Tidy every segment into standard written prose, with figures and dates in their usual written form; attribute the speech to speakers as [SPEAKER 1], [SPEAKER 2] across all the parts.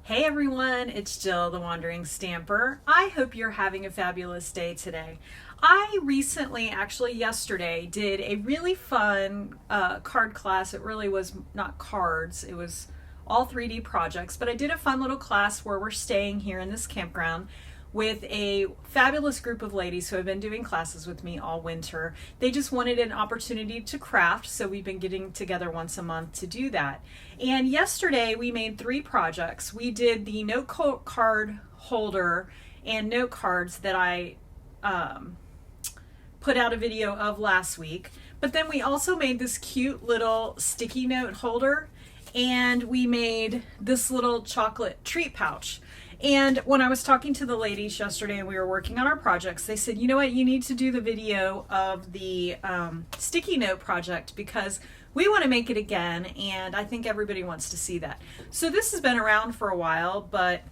[SPEAKER 1] Hey everyone, it's Jill, the Wandering Stamper. I hope you're having a fabulous day today. I recently, actually yesterday, did a really fun card class. It really was not cards, it was all 3D projects, but I did a fun little class where we're staying here in this campground with a fabulous group of ladies who have been doing classes with me all winter. They just wanted an opportunity to craft, so we've been getting together once a month to do that. And yesterday we made 3 projects. We did the note card holder and note cards that I put out a video of last week, but then we also made this cute little sticky note holder, and we made this little chocolate treat pouch. And when I was talking to the ladies yesterday and we were working on our projects, they said, you know what, you need to do the video of the sticky note project because we want to make it again, and I think everybody wants to see that. So this has been around for a while, but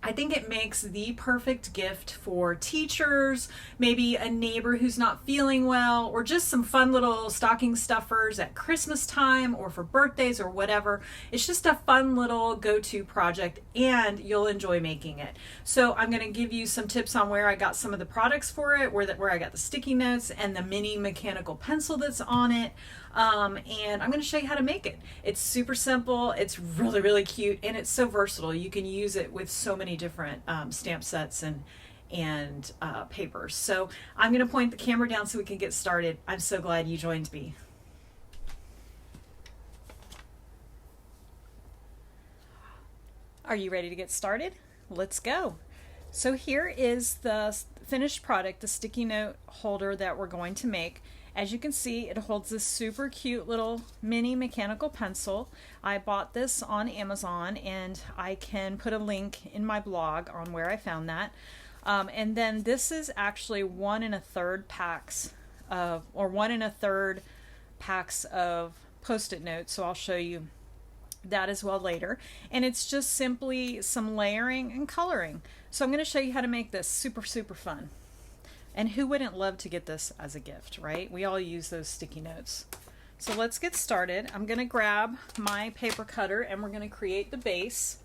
[SPEAKER 1] I think it makes the perfect gift for teachers, maybe a neighbor who's not feeling well, or just some fun little stocking stuffers at Christmas time or for birthdays or whatever. It's just a fun little go-to project and you'll enjoy making it. So I'm going to give you some tips on where I got some of the products for it, where I got the sticky notes and the mini mechanical pencil that's on it. And I'm going to show you how to make it. It's super simple, it's really, really cute, and it's so versatile. You can use it with so many different stamp sets and papers. So I'm going to point the camera down so we can get started. I'm so glad you joined me. Are you ready to get started? Let's go. So here is the finished product, the sticky note holder that we're going to make. As you can see, it holds this super cute little mini mechanical pencil. I bought this on Amazon, and I can put a link in my blog on where I found that. And then this is actually 1 1/3 packs of, or 1 1/3 packs of Post-it notes. So I'll show you that as well later. And it's just simply some layering and coloring. So I'm going to show you how to make this super, super fun. And who wouldn't love to get this as a gift, right? We all use those sticky notes. So let's get started. I'm going to grab my paper cutter and we're going to create the base.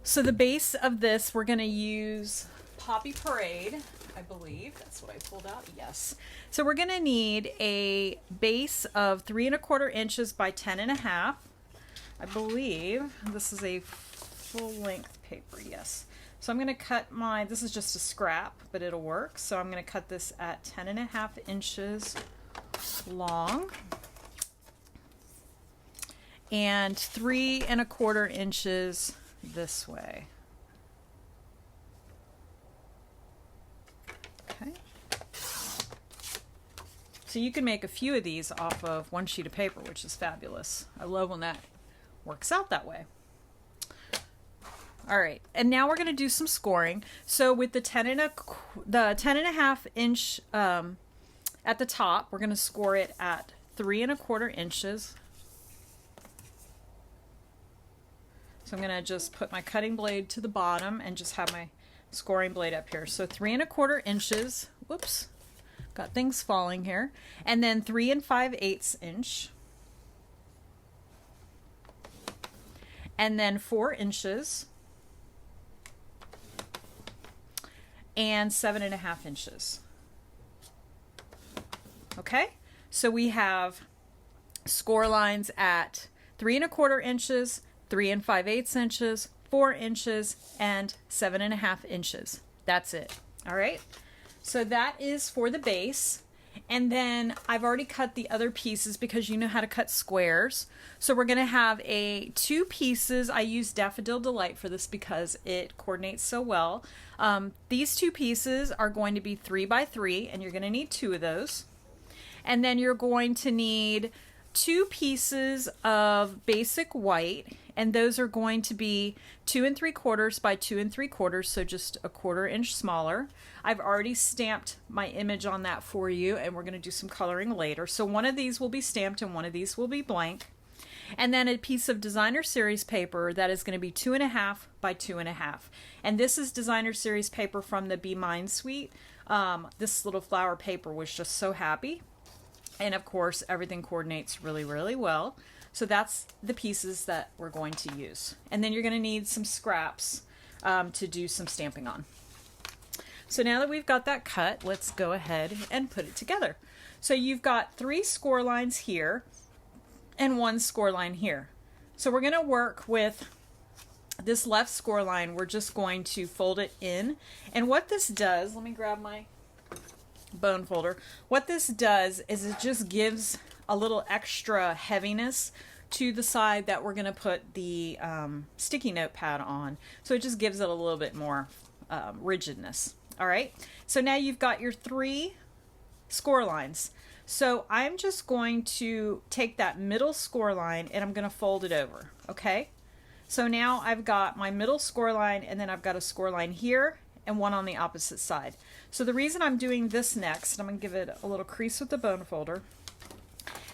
[SPEAKER 1] So the base of this, we're going to use Poppy Parade, I believe. That's what I pulled out. Yes. So we're going to need a base of 3 1/4 inches by 10 1/2. I believe this is a full length paper. Yes. So I'm going to cut this is just a scrap, but it'll work. So I'm going to cut this at 10 1/2 inches long and 3 1/4 inches this way. Okay. So you can make a few of these off of 1 sheet of paper, which is fabulous. I love when that works out that way. All right, and now we're going to do some scoring. So with the 10 1/2 inch at the top, we're going to score it at 3 1/4 inches. So I'm going to just put my cutting blade to the bottom and just have my scoring blade up here. So 3 1/4 inches. Whoops, got things falling here. And then 3 5/8 inch. And then 4 inches. And 7 1/2 inches. Okay, so we have score lines at 3 1/4 inches, 3 5/8 inches, 4 inches, and 7 1/2 inches. That's it. All right, so that is for the base. And then I've already cut the other pieces because you know how to cut squares. So we're going to have 2 pieces. I use Daffodil Delight for this because it coordinates so well. These 2 pieces are going to be 3 by 3, and you're going to need 2 of those. And then you're going to need 2 pieces of basic white, and those are going to be 2 3/4 by 2 3/4, so just a 1/4 inch smaller. I've already stamped my image on that for you, and we're going to do some coloring later. So one of these will be stamped and one of these will be blank. And then a piece of Designer Series paper that is going to be 2 1/2 by 2 1/2. And this is Designer Series paper from the Be Mine suite. This little flower paper was just so happy. And of course, everything coordinates really, really well. So that's the pieces that we're going to use. And then you're going to need some scraps to do some stamping on. So now that we've got that cut, let's go ahead and put it together. So you've got 3 score lines here and 1 score line here. So we're going to work with this left score line. We're just going to fold it in. And what this does, let me grab my bone folder. What this does is it just gives a little extra heaviness to the side that we're going to put the sticky note pad on. So it just gives it a little bit more rigidness. All right, so now you've got your 3 score lines. So I'm just going to take that middle score line and I'm going to fold it over, okay? So now I've got my middle score line, and then I've got a score line here and one on the opposite side. So the reason I'm doing this next, I'm going to give it a little crease with the bone folder,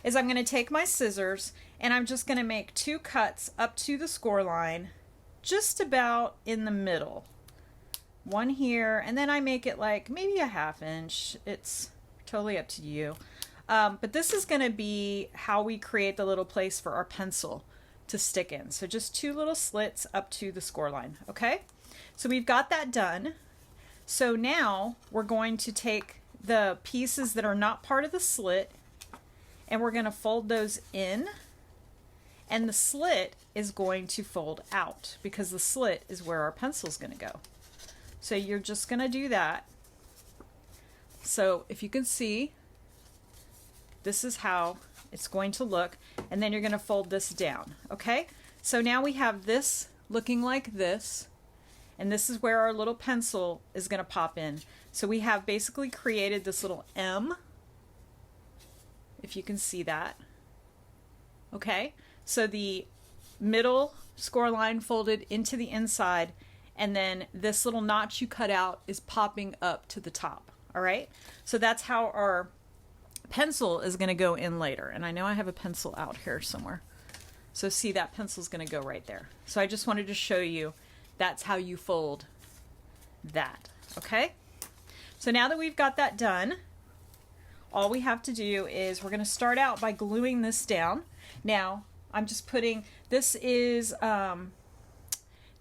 [SPEAKER 1] is I'm going to take my scissors and I'm just going to make 2 cuts up to the score line, just about in the middle. One here, and then I make it like maybe a 1/2 inch. It's totally up to you. But this is going to be how we create the little place for our pencil to stick in. So just 2 little slits up to the score line, okay? So we've got that done. So now we're going to take the pieces that are not part of the slit and we're going to fold those in, and the slit is going to fold out because the slit is where our pencil is going to go. So you're just going to do that. So if you can see, this is how it's going to look, and then you're going to fold this down, okay? So now we have this looking like this, and this is where our little pencil is going to pop in. So we have basically created this little M, if you can see that, okay? So the middle score line folded into the inside, and then this little notch you cut out is popping up to the top, all right? So that's how our pencil is going to go in later. And I know I have a pencil out here somewhere. So see, that pencil is going to go right there. So I just wanted to show you that's how you fold that, okay? So now that we've got that done, all we have to do is we're going to start out by gluing this down. Now, I'm just putting, this is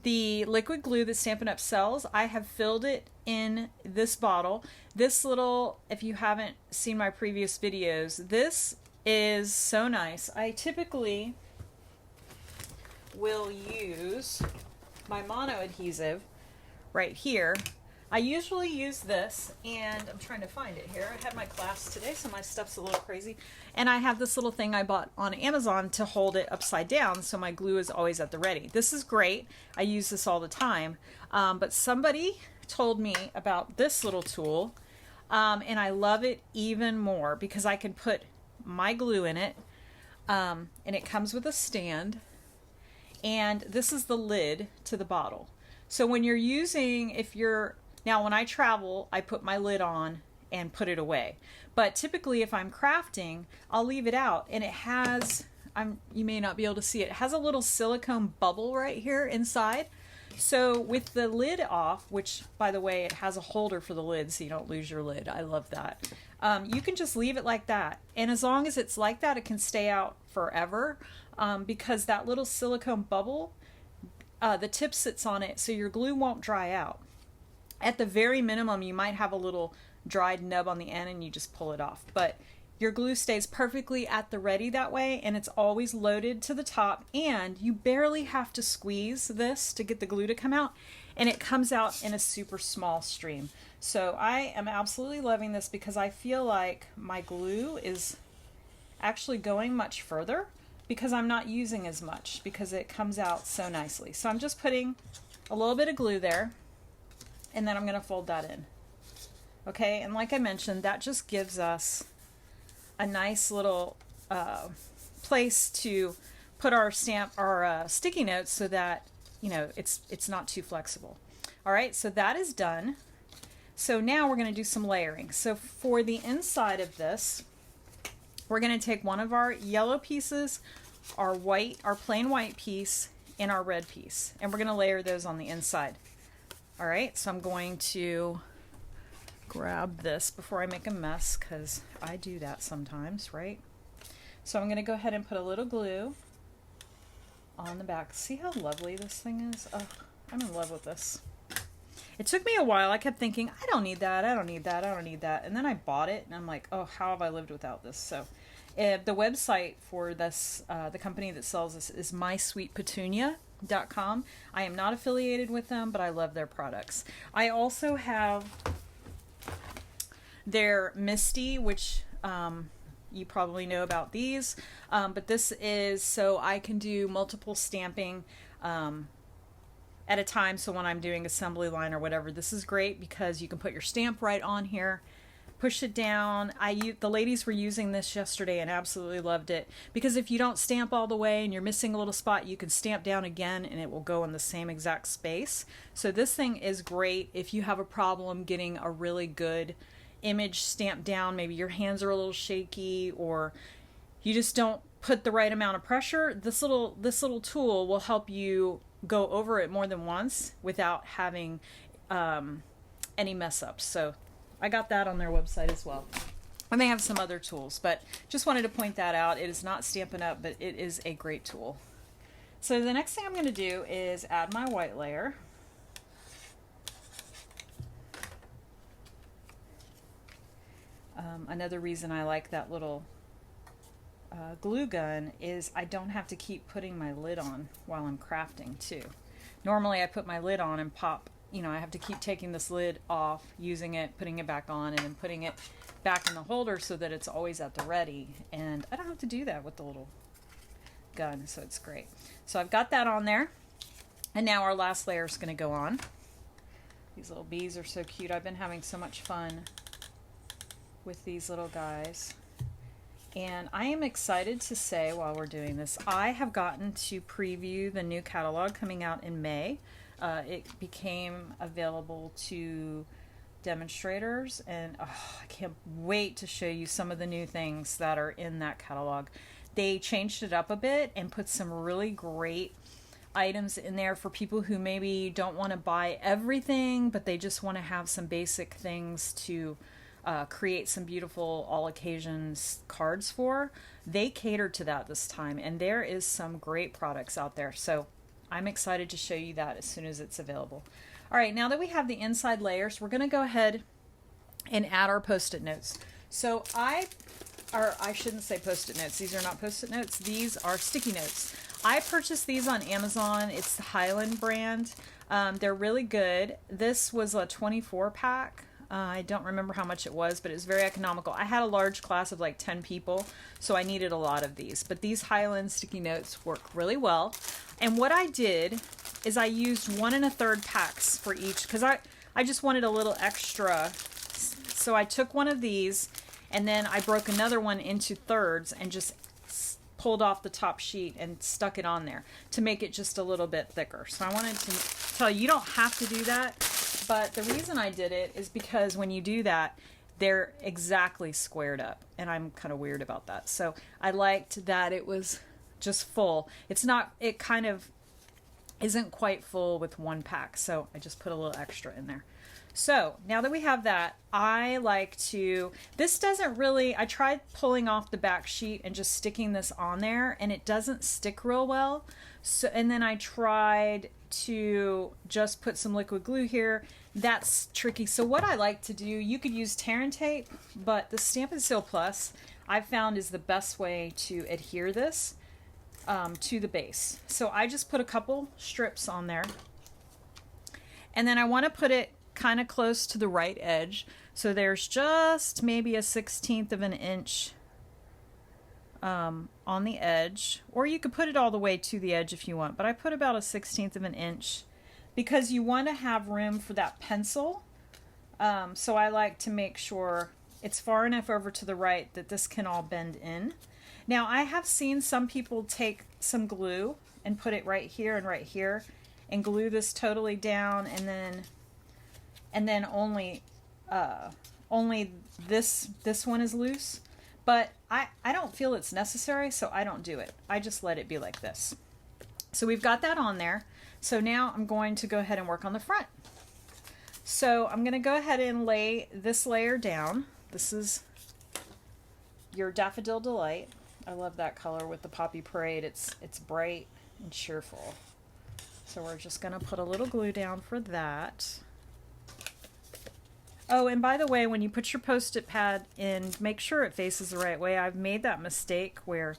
[SPEAKER 1] the liquid glue that Stampin' Up! Sells. I have filled it in this bottle. This little, if you haven't seen my previous videos, this is so nice. I typically will use my mono adhesive right here. I usually use this, and I'm trying to find it here. I had my class today, so my stuff's a little crazy. And I have this little thing I bought on Amazon to hold it upside down, so my glue is always at the ready. This is great. I use this all the time. But somebody told me about this little tool, and I love it even more because I can put my glue in it, and it comes with a stand, and this is the lid to the bottle. So when you're using, now when I travel, I put my lid on and put it away. But typically if I'm crafting, I'll leave it out, and it has, you may not be able to see it, it has a little silicone bubble right here inside. So with the lid off, which by the way, it has a holder for the lid so you don't lose your lid. I love that. You can just leave it like that. And as long as it's like that, it can stay out forever because that little silicone bubble, the tip sits on it so your glue won't dry out. At the very minimum, you might have a little dried nub on the end and you just pull it off. But your glue stays perfectly at the ready that way, and it's always loaded to the top, and you barely have to squeeze this to get the glue to come out, and it comes out in a super small stream. So I am absolutely loving this because I feel like my glue is actually going much further because I'm not using as much because it comes out so nicely. So I'm just putting a little bit of glue there, and then I'm going to fold that in. Okay, and like I mentioned, that just gives us a nice little place to put our sticky notes so that, you know, it's not too flexible. All right, so that is done. So now we're going to do some layering. So for the inside of this, we're going to take one of our yellow pieces, our plain white piece, and our red piece, and we're going to layer those on the inside. All right, so I'm going to grab this before I make a mess because I do that sometimes, right? So I'm going to go ahead and put a little glue on the back. See how lovely this thing is? Oh, I'm in love with this. It took me a while. I kept thinking, I don't need that, I don't need that, I don't need that. And then I bought it, and I'm like, oh, how have I lived without this? So the website for this, the company that sells this is mysweetpetunia.com. I am not affiliated with them, but I love their products. I also have their Misty, which you probably know about these, but this is so I can do multiple stamping at a time. So when I'm doing assembly line or whatever, this is great because you can put your stamp right on here, push it down. The ladies were using this yesterday and absolutely loved it, because if you don't stamp all the way and you're missing a little spot, you can stamp down again and it will go in the same exact space. So this thing is great if you have a problem getting a really good image stamped down. Maybe your hands are a little shaky, or you just don't put the right amount of pressure. This little tool will help you go over it more than once without having any mess ups. So I got that on their website as well. And they have some other tools, but just wanted to point that out. It is not Stampin' Up, but it is a great tool. So the next thing I'm going to do is add my white layer. Another reason I like that little glue gun is I don't have to keep putting my lid on while I'm crafting too. Normally I put my lid on and pop, I have to keep taking this lid off, using it, putting it back on, and then putting it back in the holder so that it's always at the ready. And I don't have to do that with the little gun, so it's great. So I've got that on there. And now our last layer is going to go on. These little bees are so cute. I've been having so much fun with these little guys. And I am excited to say, while we're doing this, I have gotten to preview the new catalog coming out in May. It became available to demonstrators, and I can't wait to show you some of the new things that are in that catalog. They changed it up a bit and put some really great items in there for people who maybe don't want to buy everything, but they just want to have some basic things to create some beautiful all occasions cards for. They catered to that this time, and there is some great products out there. So I'm excited to show you that as soon as it's available. All right, now that we have the inside layers, we're going to go ahead and add our Post-it notes. So I shouldn't say Post-it notes. These are not Post-it notes. These are sticky notes. I purchased these on Amazon. It's the Highland brand. They're really good. This was a 24 pack. I don't remember how much it was, but it was very economical. I had a large class of like 10 people, so I needed a lot of these. But these Highland sticky notes work really well. And what I did is I used 1 1/3 packs for each, because I just wanted a little extra. So I took one of these, and then I broke another one into thirds and just pulled off the top sheet and stuck it on there to make it just a little bit thicker. So I wanted to tell you, you don't have to do that. But the reason I did it is because when you do that, they're exactly squared up, and I'm kind of weird about that. So I liked that it was just full. It kind of isn't quite full with 1 pack, so I just put a little extra in there. So now that we have that, I tried pulling off the back sheet and just sticking this on there, and it doesn't stick real well. So, and then I tried to just put some liquid glue here. That's tricky. So what I like to do, you could use tear and tape, but the Stampin' Seal Plus I've found is the best way to adhere this to the base. So I just put a couple strips on there, and then I want to put it kind of close to the right edge. So there's just maybe a 1/16 of an inch on the edge, or you could put it all the way to the edge if you want, but I put about a 1/16 of an inch because you want to have room for that pencil. So I like to make sure it's far enough over to the right that this can all bend in. Now I have seen some people take some glue and put it right here and glue this totally down, and then only this one is loose. But I don't feel it's necessary, so I don't do it. I just let it be like this. So we've got that on there. So now I'm going to go ahead and work on the front. So I'm going to go ahead and lay this layer down. This is your Daffodil Delight. I love that color with the Poppy Parade. It's bright and cheerful. So we're just going to put a little glue down for that. Oh, and by the way, when you put your Post-it pad in, make sure it faces the right way. I've made that mistake where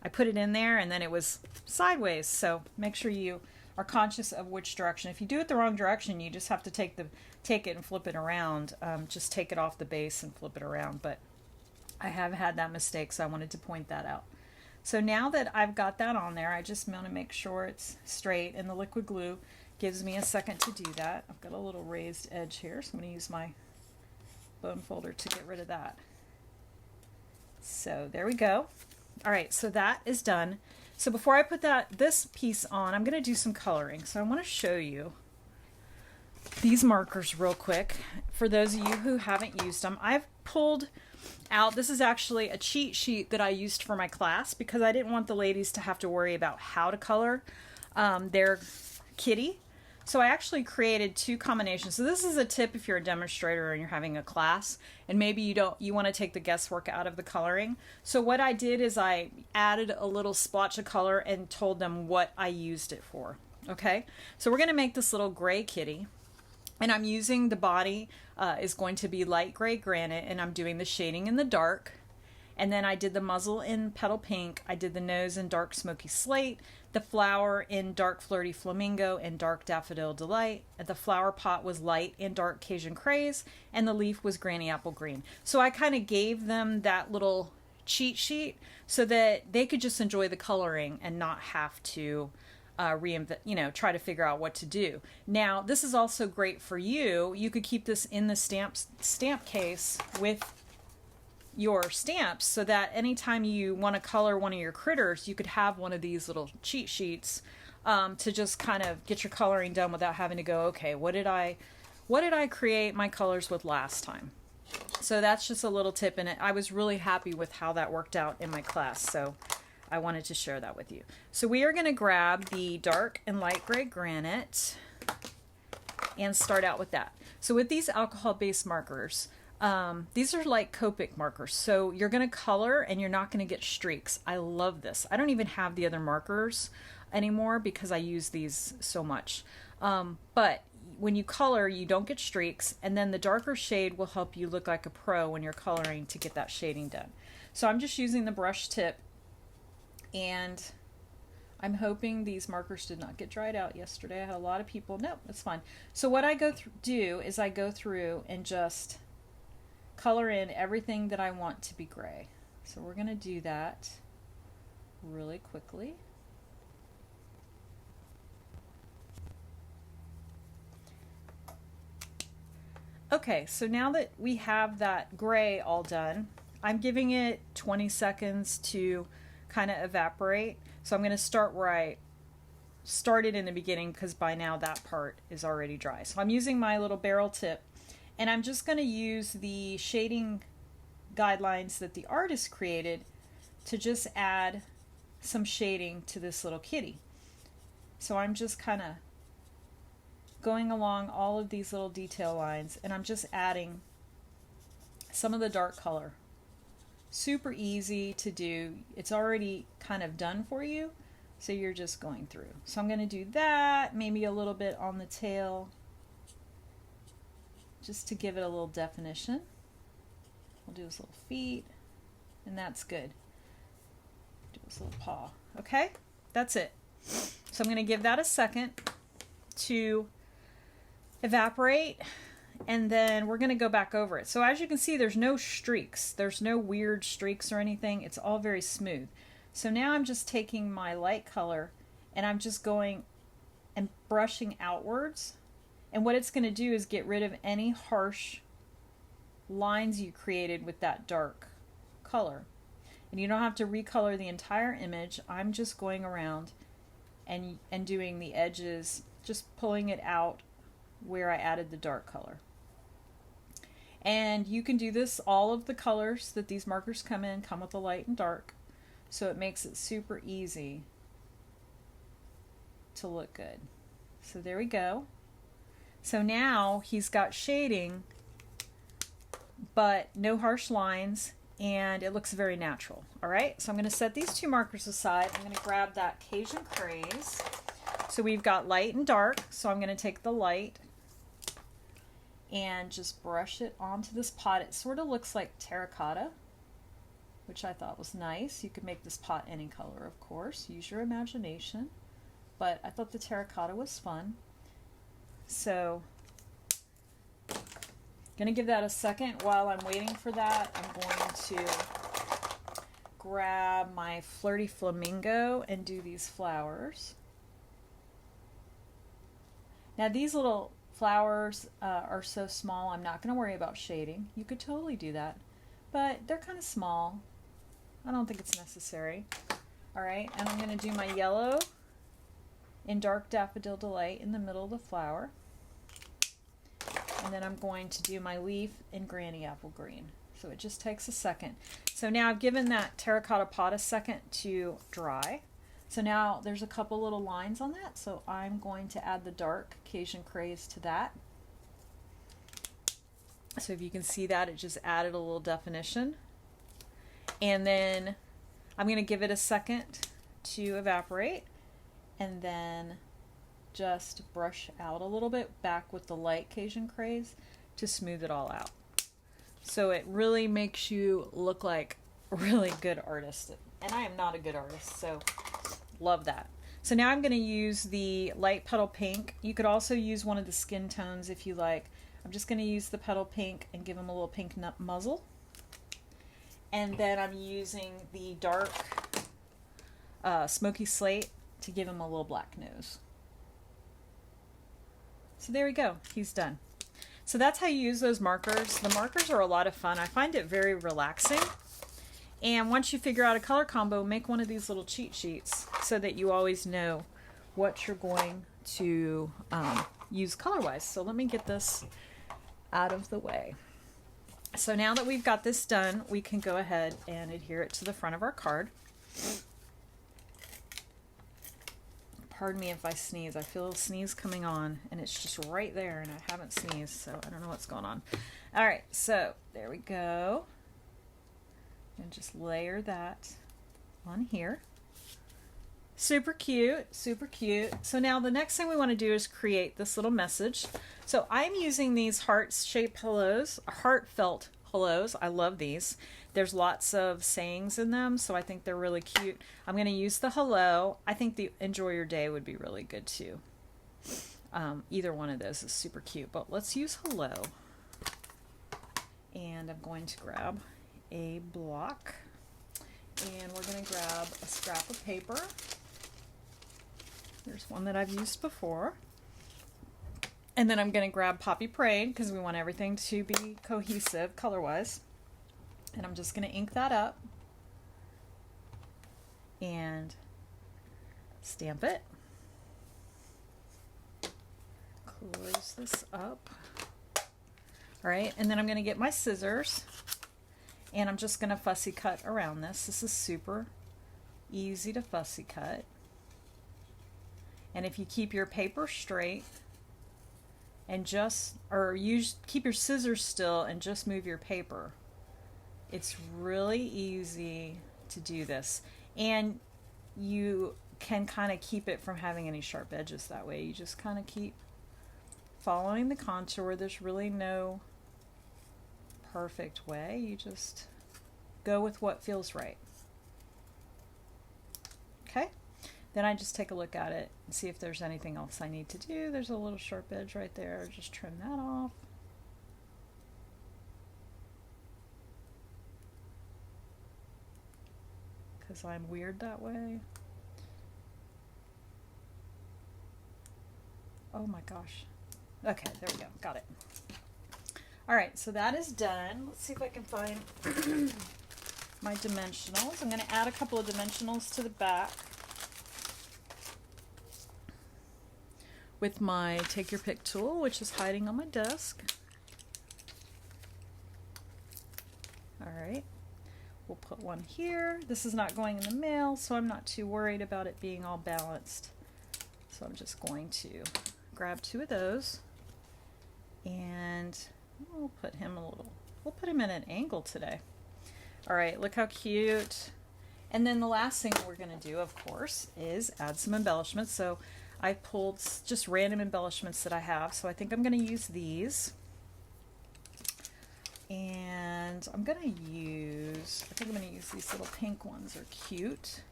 [SPEAKER 1] I put it in there and then it was sideways. So make sure you are conscious of which direction. If you do it the wrong direction, you just have to take it and flip it around. Just take it off the base and flip it around. But I have had that mistake, so I wanted to point that out. So now that I've got that on there, I just want to make sure it's straight, and the liquid glue gives me a second to do that. I've got a little raised edge here, so I'm going to use my bone folder to get rid of that. So there we go. All right, so that is done. So before I put this piece on, I'm going to do some coloring. So I want to show you these markers real quick. For those of you who haven't used them, I've pulled out, this is actually a cheat sheet that I used for my class because I didn't want the ladies to have to worry about how to color their kitty. So I actually created two combinations. So this is a tip if you're a demonstrator and you're having a class and maybe you want to take the guesswork out of the coloring. So what I did is I added a little splotch of color and told them what I used it for. Okay, so we're going to make this little gray kitty. And I'm using the body is going to be light gray granite, and I'm doing the shading in the dark. And then I did the muzzle in petal pink. I did the nose in dark smoky slate, the flower in dark flirty flamingo and dark daffodil delight. The flower pot was light in dark Cajun craze, and the leaf was granny apple green. So I kind of gave them that little cheat sheet so that they could just enjoy the coloring and not have to reinvent, try to figure out what to do. Now, this is also great for you. You could keep this in the stamp case with your stamps so that anytime you want to color one of your critters, you could have one of these little cheat sheets to just kind of get your coloring done without having to go, okay, what did I create my colors with last time? So that's just a little tip in it. I was really happy with how that worked out in my class. So I wanted to share that with you. So we are going to grab the dark and light gray granite and start out with that. So with these alcohol-based markers, these are like Copic markers. So you're going to color and you're not going to get streaks. I love this. I don't even have the other markers anymore because I use these so much. But when you color, you don't get streaks, and then the darker shade will help you look like a pro when you're coloring to get that shading done. So I'm just using the brush tip, and I'm hoping these markers did not get dried out yesterday. I had a lot of people, no, that's fine. So what I do is I go through and just color in everything that I want to be gray. So we're going to do that really quickly. Okay, so now that we have that gray all done, I'm giving it 20 seconds to kind of evaporate. So I'm going to start where I started in the beginning because by now that part is already dry. So I'm using my little barrel tip, and I'm just going to use the shading guidelines that the artist created to just add some shading to this little kitty. So I'm just kind of going along all of these little detail lines, and I'm just adding some of the dark color. Super easy to do. It's already kind of done for you, so you're just going through. So I'm going to do that, maybe a little bit on the tail, just to give it a little definition. We'll do his little feet, and that's good. Do his little paw. Okay, that's it. So I'm going to give that a second to evaporate, and then we're going to go back over it. So as you can see, there's no streaks. There's no weird streaks or anything. It's all very smooth. So now I'm just taking my light color and I'm just going and brushing outwards. And what it's going to do is get rid of any harsh lines you created with that dark color. And you don't have to recolor the entire image. I'm just going around and doing the edges, just pulling it out where I added the dark color. And you can do this, all of the colors that these markers come with the light and dark, so it makes it super easy to look good. So there we go. So now he's got shading, but no harsh lines, and it looks very natural. All right, so I'm going to set these two markers aside. I'm going to grab that Cajun Craze. So we've got light and dark, so I'm going to take the light and just brush it onto this pot. It sort of looks like terracotta, which I thought was nice. You could make this pot any color, of course. Use your imagination. But I thought the terracotta was fun. So I'm going to give that a second. While I'm waiting for that, I'm going to grab my Flirty Flamingo and do these flowers. Now these little flowers are so small, I'm not going to worry about shading. You could totally do that, but they're kind of small. I don't think it's necessary. All right, and I'm going to do my yellow in Dark Daffodil Delight in the middle of the flower. And then I'm going to do my leaf in Granny Apple Green. So it just takes a second. So now I've given that terracotta pot a second to dry. So now there's a couple little lines on that. So I'm going to add the dark Cajun Craze to that. So if you can see that, it just added a little definition. And then I'm going to give it a second to evaporate. And then just brush out a little bit back with the light Cajun Craze to smooth it all out. So it really makes you look like a really good artist. And I am not a good artist, so love that. So now I'm going to use the light petal pink. You could also use one of the skin tones if you like. I'm just going to use the petal pink and give them a little pink muzzle. And then I'm using the dark smoky slate to give him a little black nose. So there we go, he's done. So that's how you use those markers. The markers are a lot of fun. I find it very relaxing. And once you figure out a color combo, make one of these little cheat sheets so that you always know what you're going to use color-wise. So let me get this out of the way. So now that we've got this done, we can go ahead and adhere it to the front of our card. Pardon me if I sneeze. I feel a sneeze coming on, and it's just right there, and I haven't sneezed, so I don't know what's going on. All right, so there we go. And just layer that on here. Super cute, super cute. So now the next thing we want to do is create this little message. So I'm using these heart-shaped hellos, heartfelt hellos. I love these. There's lots of sayings in them, so I think they're really cute. I'm going to use the hello. I think the enjoy your day would be really good too. Either one of those is super cute, but let's use hello. And I'm going to grab a block, and we're going to grab a scrap of paper. There's one that I've used before. And then I'm going to grab Poppy Parade because we want everything to be cohesive color-wise. And I'm just going to ink that up and stamp it. Close this up. All right, and then I'm going to get my scissors and I'm just going to fussy cut around this. This is super easy to fussy cut. And if you keep your paper straight and keep your scissors still and just move your paper, it's really easy to do this. And you can kind of keep it from having any sharp edges that way. You just kind of keep following the contour. There's really no perfect way. You just go with what feels right. Okay? Then I just take a look at it and see if there's anything else I need to do. There's a little sharp edge right there. Just trim that off. Because I'm weird that way. Oh my gosh. Okay, there we go. Got it. All right, so that is done. Let's see if I can find my dimensionals. I'm going to add a couple of dimensionals to the back with my Take Your Pick tool, which is hiding on my desk. All right. We'll put one here. This is not going in the mail, so I'm not too worried about it being all balanced. So I'm just going to grab two of those, and we'll put him in an angle today. All right, look how cute. And then the last thing we're going to do, of course, is add some embellishments. So I pulled just random embellishments that I have. So I think I'm going to use these. And I think I'm going to use these little pink ones. They're cute.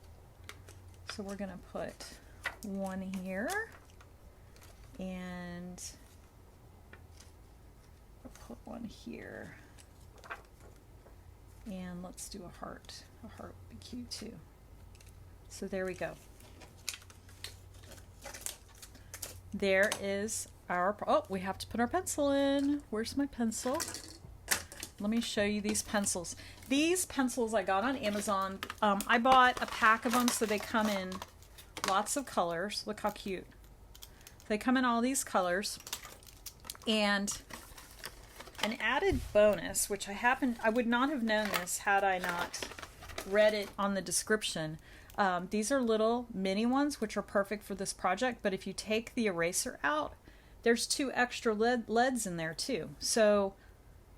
[SPEAKER 1] So we're going to put one here. And I'll put one here. And let's do a heart. A heart would be cute too. So there we go. There is our, oh, we have to put our pencil in. Where's my pencil? Let me show you these pencils. These pencils I got on Amazon. I bought a pack of them so they come in lots of colors. Look how cute. They come in all these colors. And an added bonus, which I would not have known this had I not read it on the description. These are little mini ones, which are perfect for this project. But if you take the eraser out, there's 2 extra leads in there too. So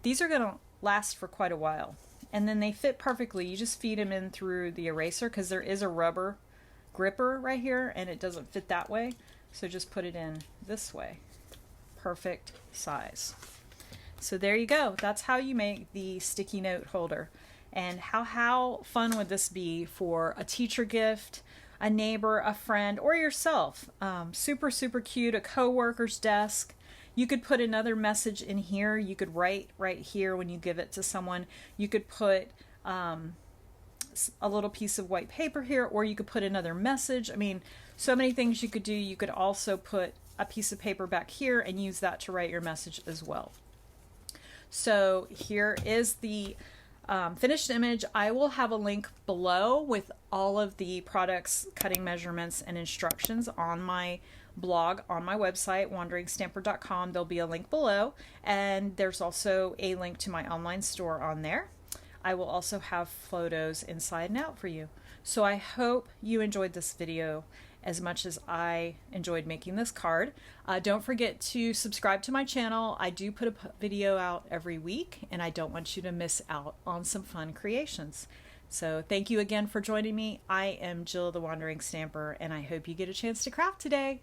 [SPEAKER 1] these are going to last for quite a while. And then they fit perfectly. You just feed them in through the eraser because there is a rubber gripper right here and it doesn't fit that way. So just put it in this way. Perfect size. So there you go. That's how you make the sticky note holder. And how fun would this be for a teacher gift, a neighbor, a friend, or yourself? Super, super cute. A coworker's desk. You could put another message in here. You could write right here when you give it to someone. You could put a little piece of white paper here, or you could put another message. I mean, so many things you could do. You could also put a piece of paper back here and use that to write your message as well. So here is the finished image. I will have a link below with all of the products, cutting measurements, and instructions on my blog on my website, wanderingstamper.com. There'll be a link below, and there's also a link to my online store on there. I will also have photos inside and out for you. So I hope you enjoyed this video as much as I enjoyed making this card. Don't forget to subscribe to my channel. I do put a video out every week, and I don't want you to miss out on some fun creations. So thank you again for joining me. I am Jill the Wandering Stamper, and I hope you get a chance to craft today.